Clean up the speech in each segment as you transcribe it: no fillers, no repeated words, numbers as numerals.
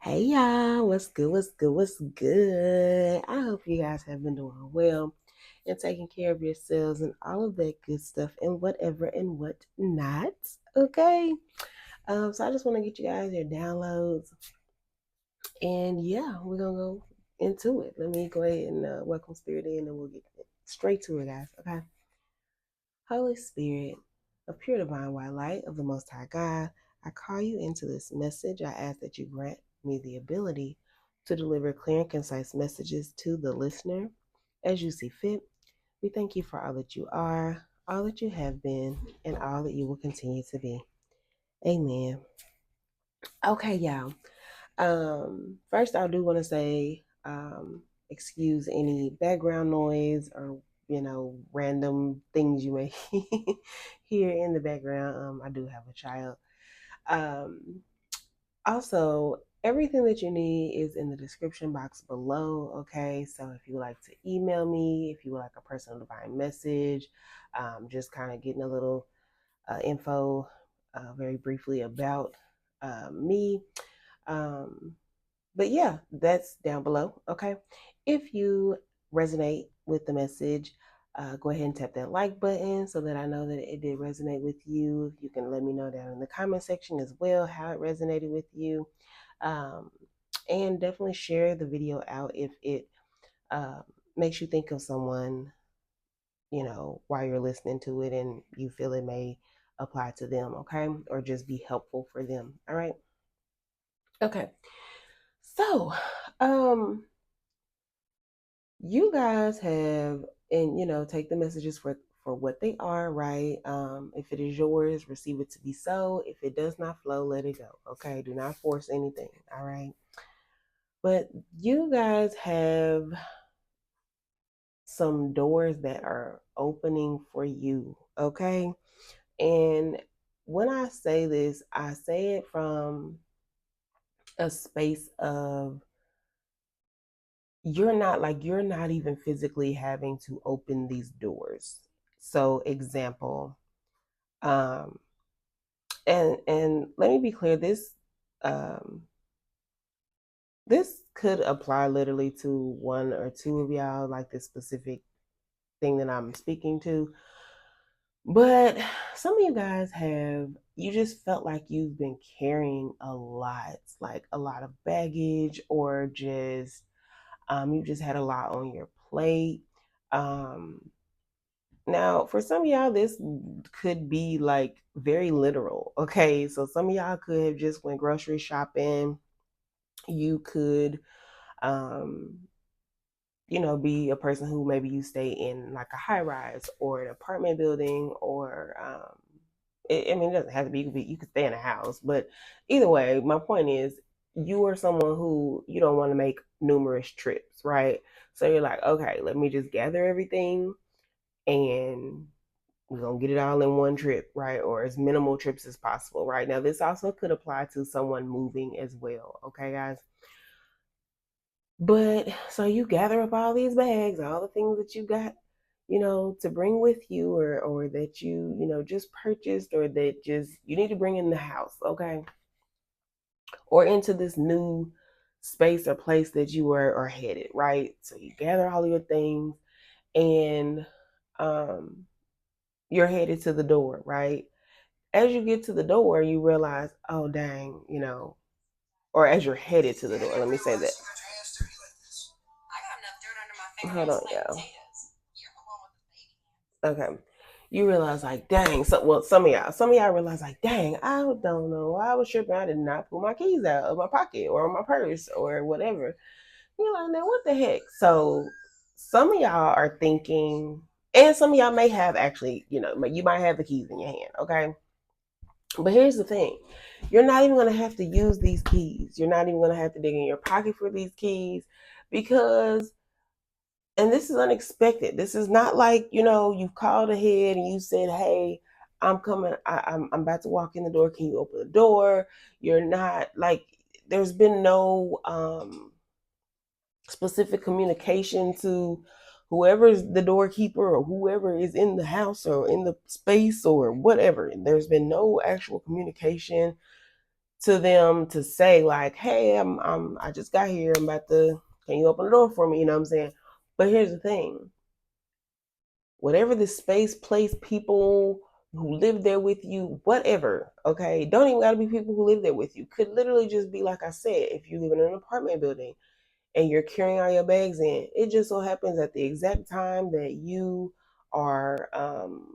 Hey y'all, what's good? What's good? What's good? I hope you guys have been doing well and taking care of yourselves and all of that good stuff and whatever and what not. Okay. So I just want to get you guys your downloads and yeah, we're gonna go into it. Let me go ahead and welcome Spirit in and we'll get straight to it, guys. Okay. Holy Spirit, of pure divine white light of the Most High God, I call you into this message. I ask that you grant me the ability to deliver clear and concise messages to the listener as you see fit. We thank you for all that you are, all that you have been, and all that you will continue to be. Amen. Okay, y'all. First, I do want to say, excuse any background noise or random things you may hear in the background. I do have a child. Um, Also, everything that you need is in the description box below. Okay, so if you would like to email me, if you would like a personal divine message, just kind of getting a little info very briefly about me. Um, but yeah, that's down below. Okay. If you resonate with the message, go ahead and tap that like button so that I know that it did resonate with you. You can let me know down in the comment section as well how it resonated with you. Um, and definitely share the video out if it makes you think of someone, while you're listening to it and you feel it may apply to them. Okay. Or just be helpful for them. All right. Okay. So, you guys have, and take the messages for what they are, right? If it is yours, receive it to be so. If it does not flow, let it go. Okay, do not force anything. All right. But you guys have some doors that are opening for you. Okay. And when I say this, I say it from a space of you're not even physically having to open these doors. So example, um and let me be clear, um this could apply literally to one or two of y'all, like this specific thing that I'm speaking to. But some of you guys you just felt like you've been carrying a lot, like a lot of baggage, or just you just had a lot on your plate. Now, for some of y'all, this could be like very literal. Okay, so some of y'all could have just went grocery shopping. You could, um, be a person who maybe you stay in like a high rise or an apartment building, or I mean, it doesn't have to be. You could stay in a house, but either way, my point is, you are someone who you don't want to make numerous trips, right? So you're like, okay, let me just gather everything and we're gonna get it all in one trip, right? Or as minimal trips as possible, right? Now, this also could apply to someone moving as well, okay, guys? But so you gather up all these bags, all the things that you got, to bring with you, or that just purchased, or that just you need to bring in the house, okay? Or into this new space or place that you are headed, right? So you gather all your things and um you're headed to the door, right? As you get to the door, you realize, oh dang, or as you're headed to the door. Let me say that. Hold on, y'all. Okay. You realize like, dang, some of y'all realize like, dang, I don't know. I was tripping. I did not pull my keys out of my pocket or my purse or whatever. You're like, now what the heck? So some of y'all are thinking, and some of y'all may have actually, you might have the keys in your hand, okay? But here's the thing. You're not even going to have to use these keys. You're not even going to have to dig in your pocket for these keys because, and this is unexpected. This is not like, you've called ahead and you said, hey, I'm coming. I'm about to walk in the door. Can you open the door? You're not like, there's been no specific communication to whoever's the doorkeeper or whoever is in the house or in the space or whatever. There's been no actual communication to them to say like, hey, I just got here. I'm about to, can you open the door for me? You know what I'm saying? But here's the thing. Whatever the space, place, people who live there with you, whatever, okay? Don't even gotta be people who live there with you. Could literally just be like I said, if you live in an apartment building and you're carrying all your bags in, it just so happens at the exact time that you are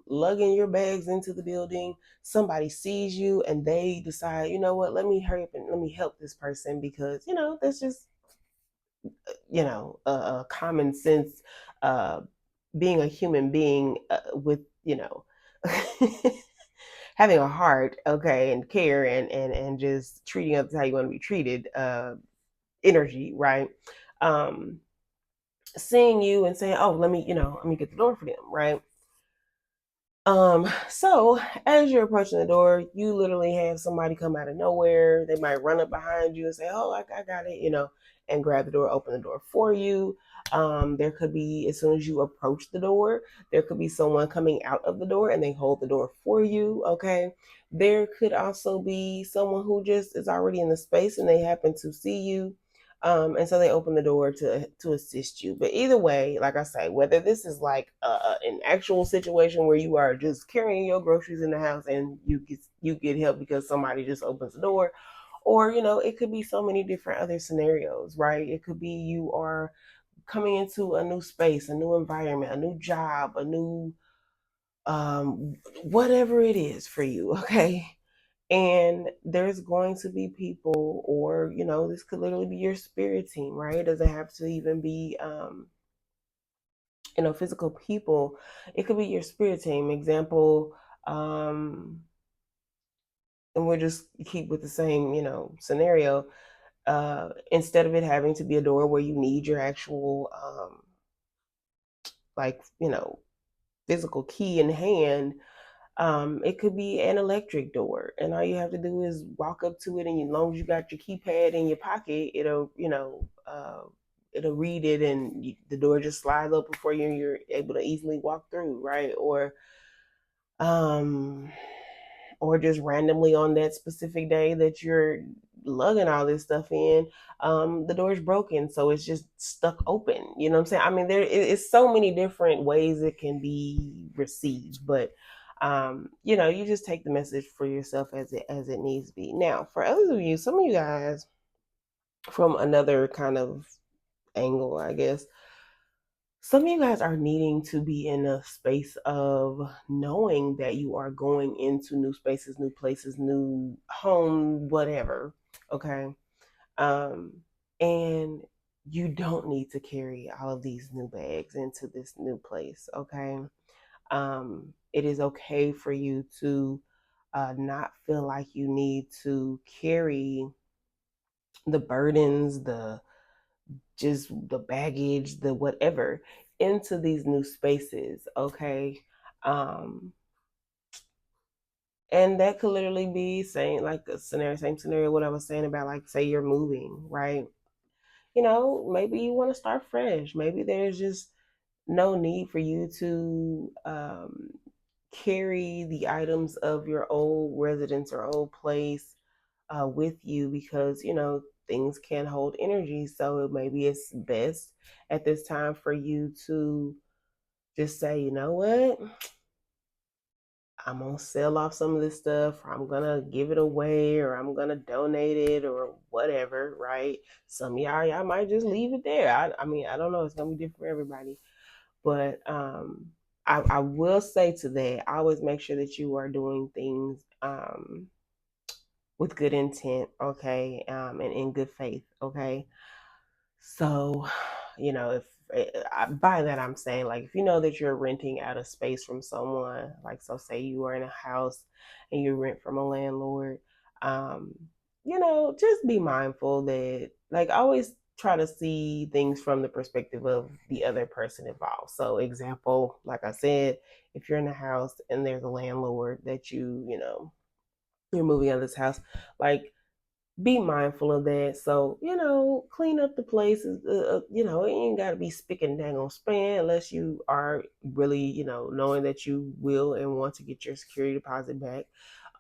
lugging your bags into the building, somebody sees you and they decide, you know what, let me hurry up and let me help this person because, that's just, a common sense, uh, being a human being, with, having a heart, okay, and care and just treating others how you want to be treated, energy, right? Um, Seeing you and saying, "Oh, let me get the door for them," right? So as you're approaching the door, you literally have somebody come out of nowhere. They might run up behind you and say, "Oh, I got it," and grab the door, open the door for you. There could be, as soon as you approach the door, there could be someone coming out of the door and they hold the door for you. Okay. There could also be someone who just is already in the space and they happen to see you. And so they open the door to assist you. But either way, like I say, whether this is like an actual situation where you are just carrying your groceries in the house and you get help because somebody just opens the door, or it could be so many different other scenarios, right? It could be you are coming into a new space, a new environment, a new job, a new whatever it is for you, okay? And there's going to be people, or this could literally be your spirit team, right? It doesn't have to even be physical people. It could be your spirit team. Example, and we'll just keep with the same scenario. Instead of it having to be a door where you need your actual like physical key in hand, it could be an electric door, and all you have to do is walk up to it, and as long as you got your keypad in your pocket, it'll read it, and the door just slides open for you, and you're able to easily walk through, right? Um, or just randomly on that specific day that you're lugging all this stuff in, the door's broken, so it's just stuck open. You know what I'm saying? I mean, it's so many different ways it can be received, but you just take the message for yourself as it needs to be. Now, for others of you, some of you guys, from another kind of angle, I guess, some of you guys are needing to be in a space of knowing that you are going into new spaces, new places, new home, whatever. Okay. Um, and you don't need to carry all of these new bags into this new place. Okay. It is okay for you to not feel like you need to carry the burdens, the baggage, the whatever, into these new spaces, okay? Um, and that could literally be saying like a scenario, same scenario, what I was saying about, like, say you're moving, right? Maybe you want to start fresh. Maybe there's just no need for you to carry the items of your old residence or old place with you, because things can hold energy. So maybe it's best at this time for you to just say, you know what, I'm gonna sell off some of this stuff, or I'm gonna give it away, or I'm gonna donate it, or whatever, right? Some of y'all might just leave it there. I mean, I don't know, it's gonna be different for everybody. But I will say to that, always make sure that you are doing things with good intent, okay, and in good faith, okay. So, if by that I'm saying, like, if you know that you're renting out a space from someone, like, so say you are in a house and you rent from a landlord, um, just be mindful that, like, always try to see things from the perspective of the other person involved. So, example, like I said, if you're in a house and there's a landlord that you're moving out of this house, like, be mindful of that. So, clean up the places. It ain't got to be spick and dangle span unless you are really, knowing that you will and want to get your security deposit back.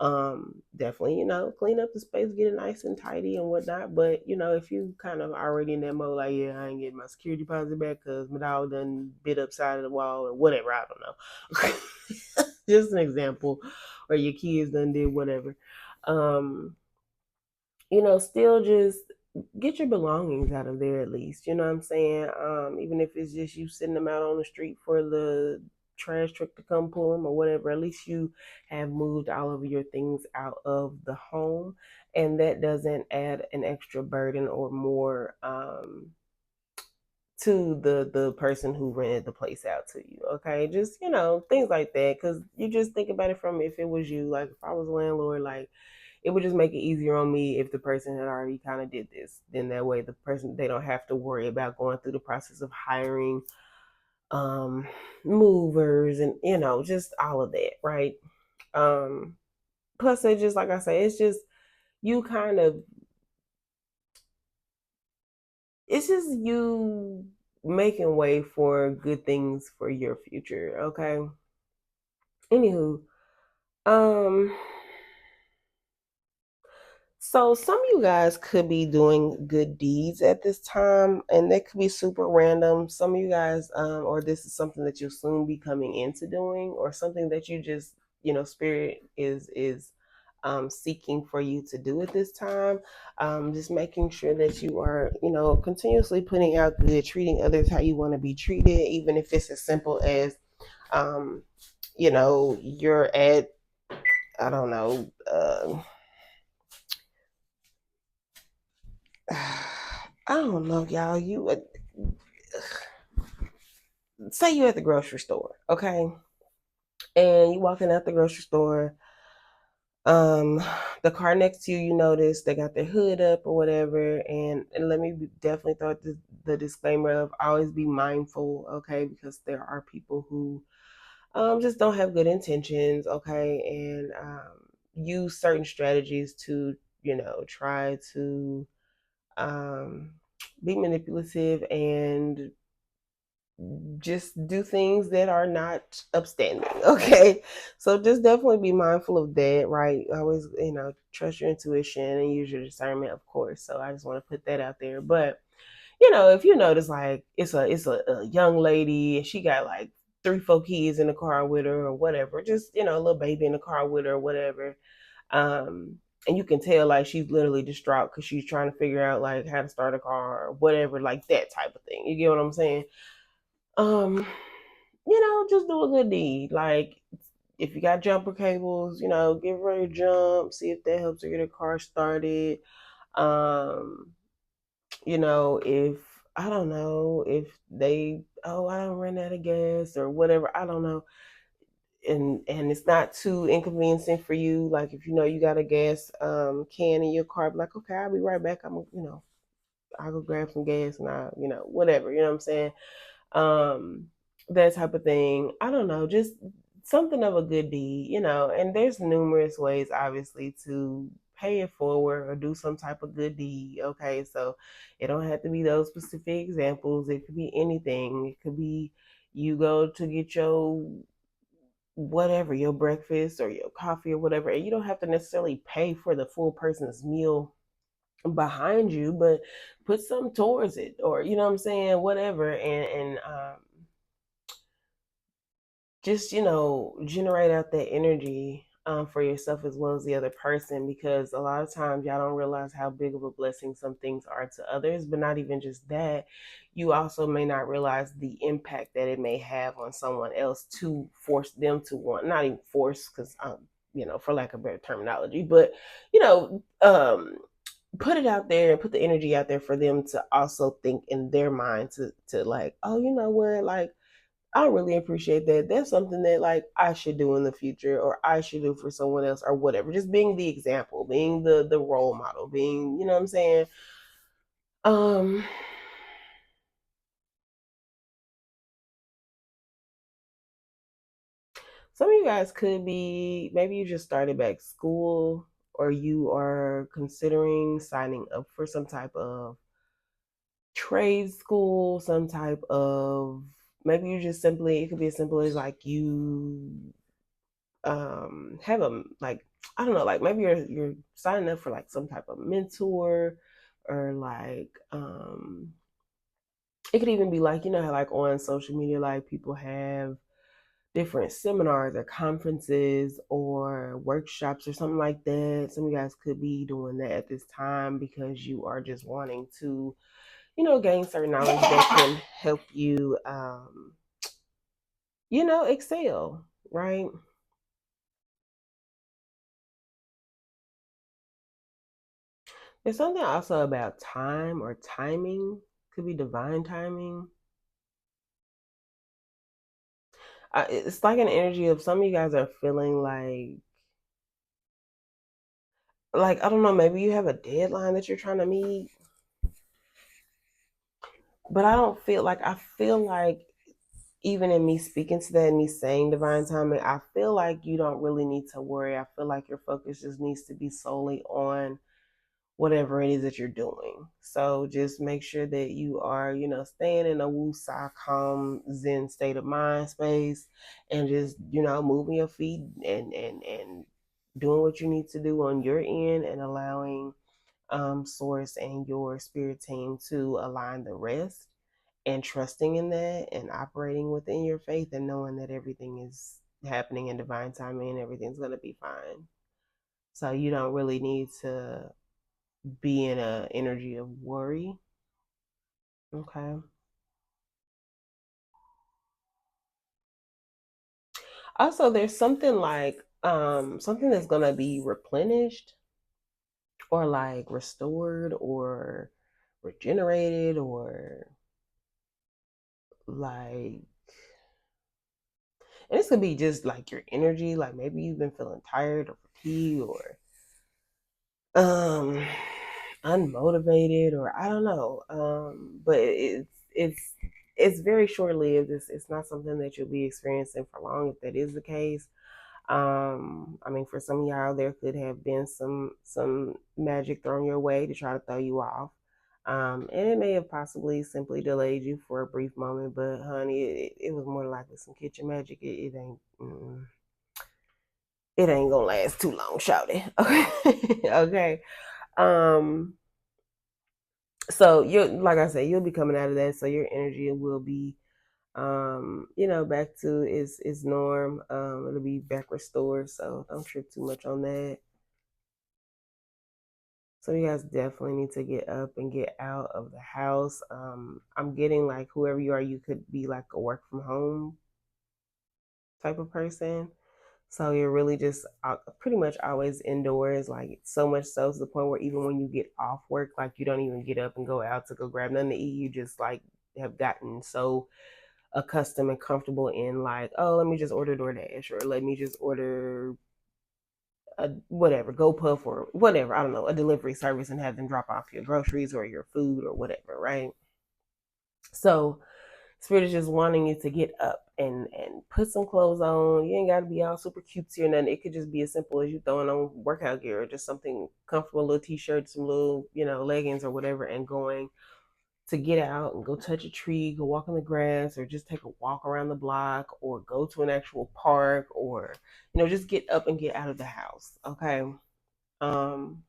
Definitely, clean up the space, get it nice and tidy and whatnot. But if you kind of already in that mode, like, yeah, I ain't getting my security deposit back because my dog done bit upside of the wall or whatever, I don't know. Just an example, or your kids done did whatever. Um, still just get your belongings out of there at least. You know what I'm saying? Even if it's just you sitting them out on the street for the trash truck to come pull them or whatever, at least you have moved all of your things out of the home, and that doesn't add an extra burden or more to the person who rented the place out to you. Okay, just things like that, because you just think about it from, if it was you, like if I was a landlord, like it would just make it easier on me if the person had already kind of did this. Then that way the person, they don't have to worry about going through the process of hiring um movers and just all of that, right? um Plus, it just, like I say, it's just you kind of, it's just you making way for good things for your future. Okay, anywho, um so some of you guys could be doing good deeds at this time, and that could be super random. Some of you guys, or this is something that you'll soon be coming into doing, or something that you just, spirit is seeking for you to do at this time. Just making sure that you are, continuously putting out good, treating others how you want to be treated, even if it's as simple as, um, you're at, I don't know. I don't know, y'all. You say you at the grocery store, okay, and you walking out the grocery store. Um, the car next to you, you notice they got their hood up or whatever, and let me definitely throw the disclaimer of always be mindful, okay, because there are people who just don't have good intentions, okay, and use certain strategies to try to um be manipulative and just do things that are not upstanding. Okay, so just definitely be mindful of that, right? Always, trust your intuition and use your discernment, of course. So I just want to put that out there. But if you notice, like it's a young lady and she got like 3 4 kids in the car with her or whatever, just a little baby in the car with her or whatever, um and you can tell like she's literally distraught because she's trying to figure out like how to start a car or whatever, like that type of thing. You get what I'm saying? um just do a good deed. Like if you got jumper cables, give her a jump, see if that helps her get her car started. um if, I don't know, if they, oh, I don't run out of gas or whatever, I don't know, and it's not too inconveniencing for you, like if you got a gas can in your car, be like, okay, I'll be right back, I'll go grab some gas and I, whatever, you know what I'm saying? um that type of thing. I don't know, just something of a good deed, and there's numerous ways obviously to pay it forward or do some type of good deed. Okay, so it don't have to be those specific examples, it could be anything. It could be you go to get your whatever, your breakfast or your coffee or whatever, and you don't have to necessarily pay for the full person's meal behind you, but put some towards it, or you know what I'm saying, whatever, and just generate out that energy for yourself as well as the other person, because a lot of times y'all don't realize how big of a blessing some things are to others. But not even just that, you also may not realize the impact that it may have on someone else to force them to want, not even force, because for lack of better terminology, but you know um put it out there and put the energy out there for them to also think in their mind to like, oh, you know what, like I really appreciate that. That's something that like I should do in the future, or I should do for someone else, or whatever. Just being the example, being the role model, being, what I'm saying. Um some of you guys could be, maybe you just started back school, or you are considering signing up for some type of trade school, some type of, maybe you just simply, it could be as simple as like you have a like, I don't know, like maybe you're signing up for like some type of mentor, or like it could even be like, you know how like on social media like people have different seminars or conferences or workshops or something like that. Some of you guys could be doing that at this time because you are just wanting to, you know, gain certain knowledge that can help you, you know, excel, right? There's something also about time or timing, could be divine timing. It's like an energy of some of you guys are feeling like I don't know, maybe you have a deadline that you're trying to meet, but I feel like even in me speaking to that and me saying divine timing, I feel like you don't really need to worry. I feel like your focus just needs to be solely on whatever it is that you're doing. So just make sure that you are, you know, staying in a woo sa calm zen state of mind space, and just, you know, moving your feet and doing what you need to do on your end, and allowing source and your spirit team to align the rest, and trusting in that and operating within your faith and knowing that everything is happening in divine timing and everything's going to be fine. So you don't really need to be in a energy of worry. Okay. Also, there's something like something that's gonna be replenished or like restored or regenerated, or like, and this could be just like your energy, like maybe you've been feeling tired or fatigued or um unmotivated, or I don't know. But it's very short lived. It's not something that you'll be experiencing for long if that is the case. I mean, for some of y'all, there could have been some magic thrown your way to try to throw you off. And it may have possibly simply delayed you for a brief moment, but honey, it was more likely some kitchen magic. It ain't gonna last too long, shouty. Okay, okay. Um, so you, like I said, you'll be coming out of that, so your energy will be, you know, back to its norm. It'll be back restored, so don't trip too much on that. So you guys definitely need to get up and get out of the house. I'm getting like whoever you are, you could be like a work from home type of person. So you're really just pretty much always indoors, like so much so to the point where even when you get off work, like you don't even get up and go out to go grab nothing to eat. You just like have gotten so accustomed and comfortable in like, oh, let me just order DoorDash, or let me just order a whatever, GoPuff or whatever, I don't know, a delivery service, and have them drop off your groceries or your food or whatever, right? So Spirit is just wanting you to get up and put some clothes on. You ain't got to be all super cutesy or nothing. It could just be as simple as you throwing on workout gear or just something comfortable, a little t-shirt, some little, you know, leggings or whatever, and going to get out and go touch a tree, go walk on the grass, or just take a walk around the block, or go to an actual park, or, you know, just get up and get out of the house. Okay. Um,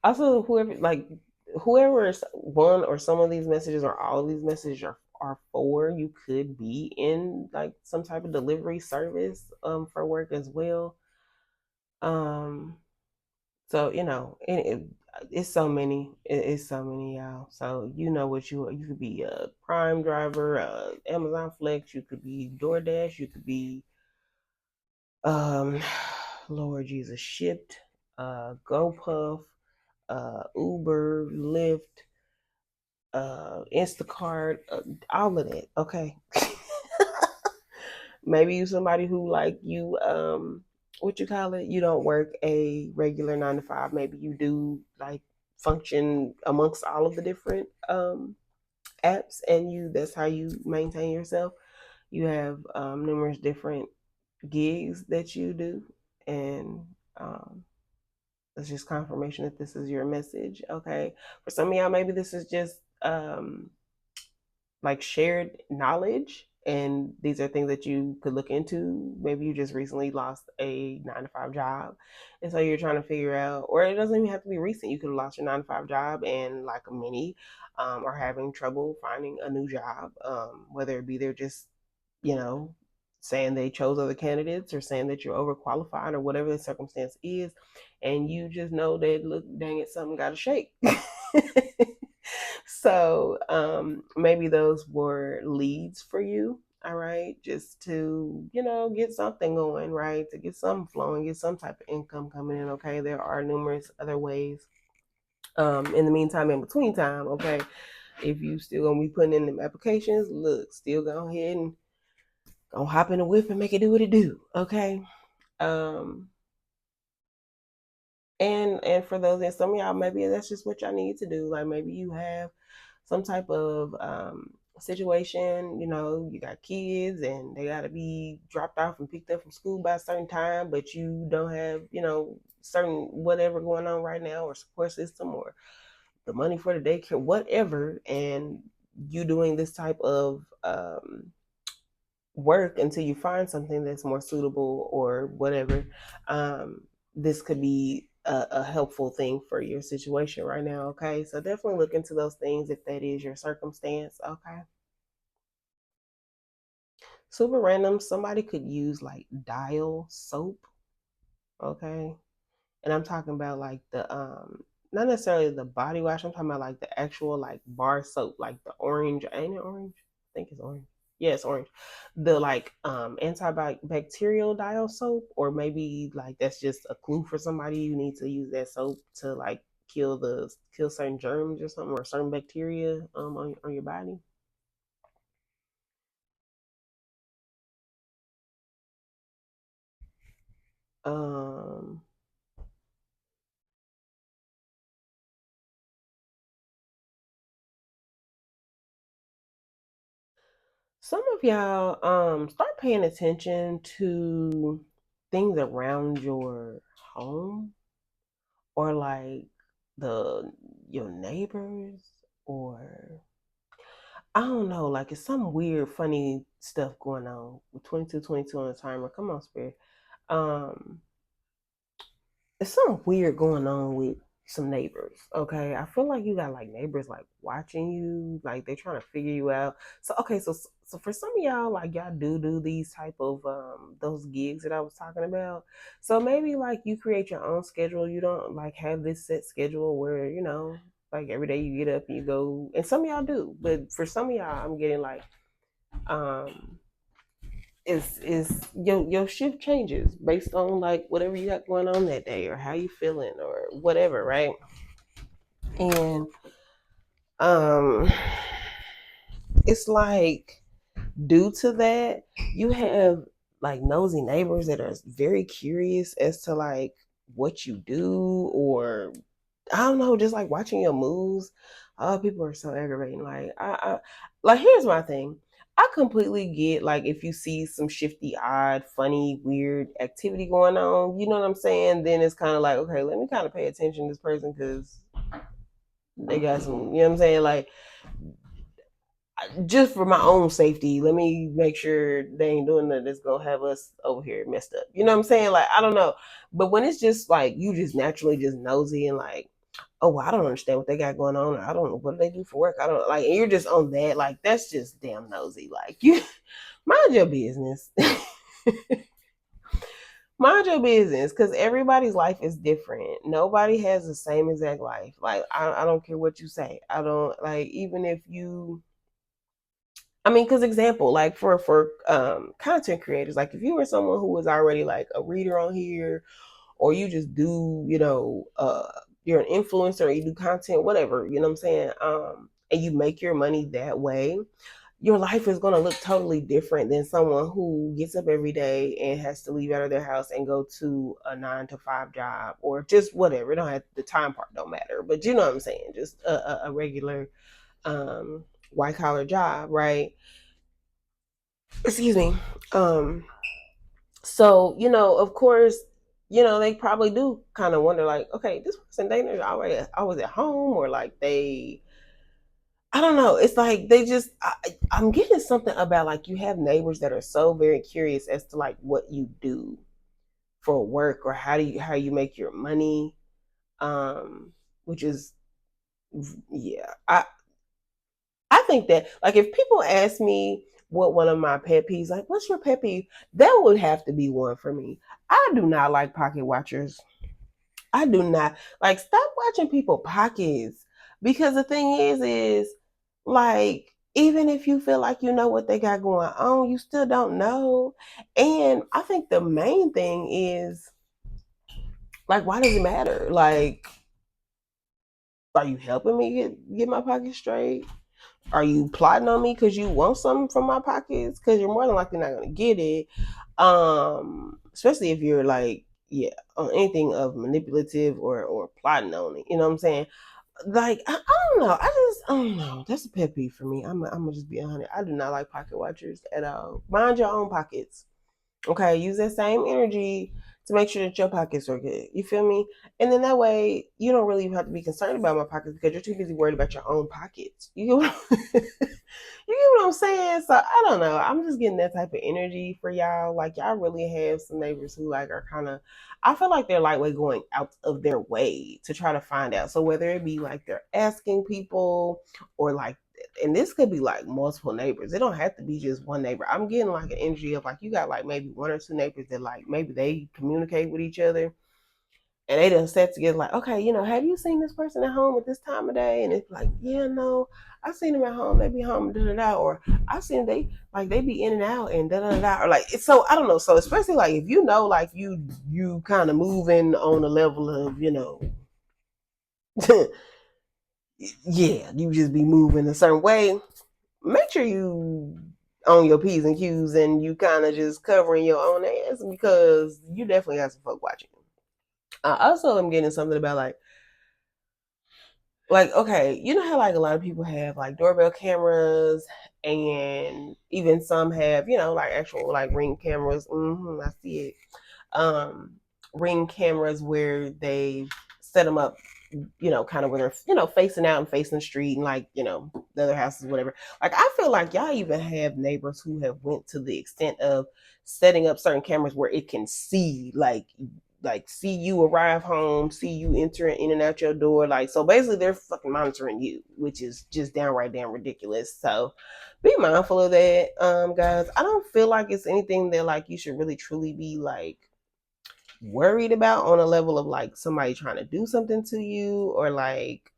Also, whoever is one or some of these messages or all of these messages are for, you could be in like some type of delivery service for work as well. Um, so you know, it's so many. It's so many, y'all. So you know what you could be a Prime driver, Amazon Flex. You could be DoorDash. You could be um, Lord Jesus, Shipped, GoPuff, Uber, Lyft, Instacart, all of that. Okay. Maybe you somebody who like you, what you call it? You don't work a regular 9 to 5. Maybe you do like function amongst all of the different apps, and you that's how you maintain yourself. You have numerous different gigs that you do, and it's just confirmation that this is your message. Okay. For some of y'all, maybe this is just like shared knowledge and these are things that you could look into. Maybe you just recently lost a 9 to 5 job, and so you're trying to figure out, or it doesn't even have to be recent. You could have lost your 9 to 5 job and like a mini, or having trouble finding a new job, whether it be they're just, you know, saying they chose other candidates or saying that you're overqualified or whatever the circumstance is, and you just know that, look, dang it, something got to shake. So maybe those were leads for you. All right, just to, get something going, right? To get something flowing, get some type of income coming in. Okay, there are numerous other ways. In the meantime, in between time, okay, if you still gonna be putting in them applications, look, still go ahead and go hop in the whip and make it do what it do. Okay. Um, and for those, and some of y'all, maybe that's just what y'all need to do. Like maybe you have some type of situation, you got kids and they got to be dropped off and picked up from school by a certain time, but you don't have, certain whatever going on right now, or support system, or the money for the daycare, whatever, and you doing this type of work until you find something that's more suitable or whatever. This could be a helpful thing for your situation right now. Okay, so definitely look into those things if that is your circumstance. Okay. Super random. Somebody could use like dial soap. Okay, and I'm talking about like the not necessarily the body wash. I'm talking about like the actual like bar soap, like the orange. Ain't it orange? I think it's orange. Yeah, it's orange. The like antibacterial dial soap, or maybe like that's just a clue for somebody. You need to use that soap to like kill certain germs or something, or certain bacteria on your body. Um some of y'all start paying attention to things around your home, or like the your neighbors, or I don't know, like it's some weird funny stuff going on with 2222 on the timer. Come on, spirit. Um it's something weird going on with some neighbors. Okay, I feel like you got like neighbors like watching you, like they're trying to figure you out. So okay, so for some of y'all, like y'all do these type of those gigs that I was talking about. So maybe like you create your own schedule. You don't like have this set schedule where like every day you get up and you go. And some of y'all do, but for some of y'all, I'm getting like um is your shift changes based on like whatever you got going on that day, or how you feeling, or whatever, right? And um it's like, due to that, you have like nosy neighbors that are very curious as to like what you do, or I don't know, just like watching your moves. Oh, people are so aggravating. Like like here's my thing. I completely get like if you see some shifty, odd, funny, weird activity going on, you know what I'm saying? Then it's kind of like, okay, let me kind of pay attention to this person because they got some, you know what I'm saying? Like just for my own safety, let me make sure they ain't doing nothing that's gonna have us over here messed up. You know what I'm saying? Like I don't know, but when it's just like you just naturally just nosy and like, oh, well, I don't understand what they got going on. I don't know what do they do for work. I don't like, and you're just on that. Like that's just damn nosy. Like you mind your business. Mind your business, because everybody's life is different. Nobody has the same exact life. Like I don't care what you say. I don't like, even if you, I mean, because example, like for content creators, like if you were someone who was already like a reader on here, or you just do, you're an influencer, or you do content, whatever, you know what I'm saying? And you make your money that way, your life is gonna look totally different than someone who gets up every day and has to leave out of their house and go to a 9 to 5 job, or just whatever. It don't have, the time part don't matter, but you know what I'm saying? Just a regular white collar job, right? Excuse me. Um, so of course, they probably do kind of wonder, like, okay, this person, they always at home, or like they I don't know. It's like they just I'm getting something about like you have neighbors that are so very curious as to like what you do for work or how you make your money. Which is yeah. I think that like if people ask me what one of my pet peeves, like what's your pet peeve, that would have to be one for me. I do not like pocket watchers. I do not like stop watching people pockets because the thing is like even if you feel like you know what they got going on, you still don't know. And I think the main thing is like why does it matter? Like are you helping me get my pocket straight? Are you plotting on me because you want something from my pockets? Because you're more than likely not gonna get it. Especially if you're like, yeah, on anything of manipulative or plotting on it. You know what I'm saying? Like, I don't know. I don't know. That's a pet peeve for me. I'm gonna just be honest. I do not like pocket watchers at all. Mind your own pockets. Okay, use that same energy to make sure that your pockets are good. You feel me? And then that way you don't really have to be concerned about my pockets because you're too busy worried about your own pockets. You get what you get what I'm saying? So I don't know. I'm just getting that type of energy for y'all. Like y'all really have some neighbors who like are kind of I feel like they're lightweight going out of their way to try to find out. So whether it be like they're asking people or like and this could be like multiple neighbors. It don't have to be just one neighbor. I'm getting like an energy of like you got like maybe one or two neighbors that like maybe they communicate with each other and they done set together like, okay, have you seen this person at home at this time of day? And it's like, yeah, no, I seen them at home. They be home, da da da. Or I seen they be in and out and da da da da. Or like it's so I don't know. So especially like if like you kind of moving on a level of yeah, you just be moving a certain way. Make sure you on your P's and Q's and you kind of just covering your own ass because you definitely got some folk watching. I also am getting something about like okay, you know how like a lot of people have like doorbell cameras and even some have like actual like ring cameras. I see it. Um, ring cameras where they set them up kind of where they're, facing out and facing the street and like, the other houses, whatever. Like I feel like y'all even have neighbors who have went to the extent of setting up certain cameras where it can see see you arrive home, see you entering in and out your door. Like so basically they're fucking monitoring you, which is just downright damn ridiculous. So be mindful of that, guys. I don't feel like it's anything that like you should really truly be like worried about on a level of like somebody trying to do something to you or like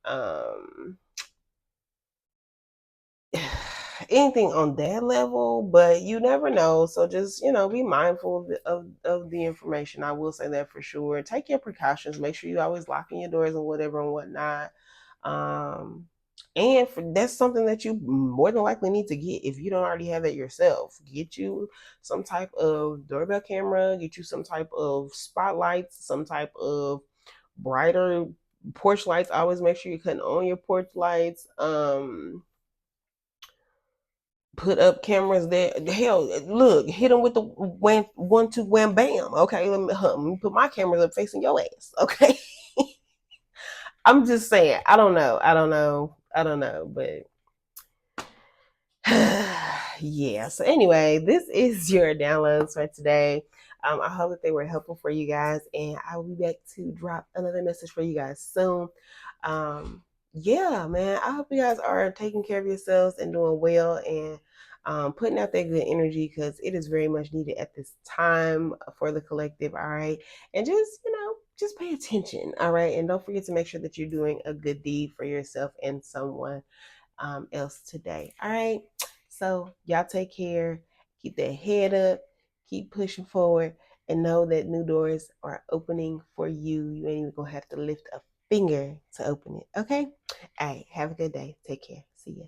anything on that level, but you never know. So just, be mindful of the information. I will say that for sure. Take your precautions. Make sure you always locking your doors and whatever and whatnot. And that's something that you more than likely need to get if you don't already have it yourself. Get you some type of doorbell camera, get you some type of spotlights, some type of brighter porch lights. Always make sure you're cutting on your porch lights. Put up cameras there. Hell, look, hit them with the one, two, wham, bam. Okay, let me put my cameras up facing your ass. Okay, I'm just saying. I don't know. But yeah. So anyway, this is your downloads for today. I hope that they were helpful for you guys, and I will be back to drop another message for you guys soon. Yeah, man. I hope you guys are taking care of yourselves and doing well and putting out that good energy because it is very much needed at this time for the collective. All right, and just pay attention. All right, and don't forget to make sure that you're doing a good deed for yourself and someone else today. All right. So y'all take care. Keep that head up. Keep pushing forward, and know that new doors are opening for you. You ain't even gonna have to lift a finger to open it. Okay. All right. Have a good day. Take care. See ya.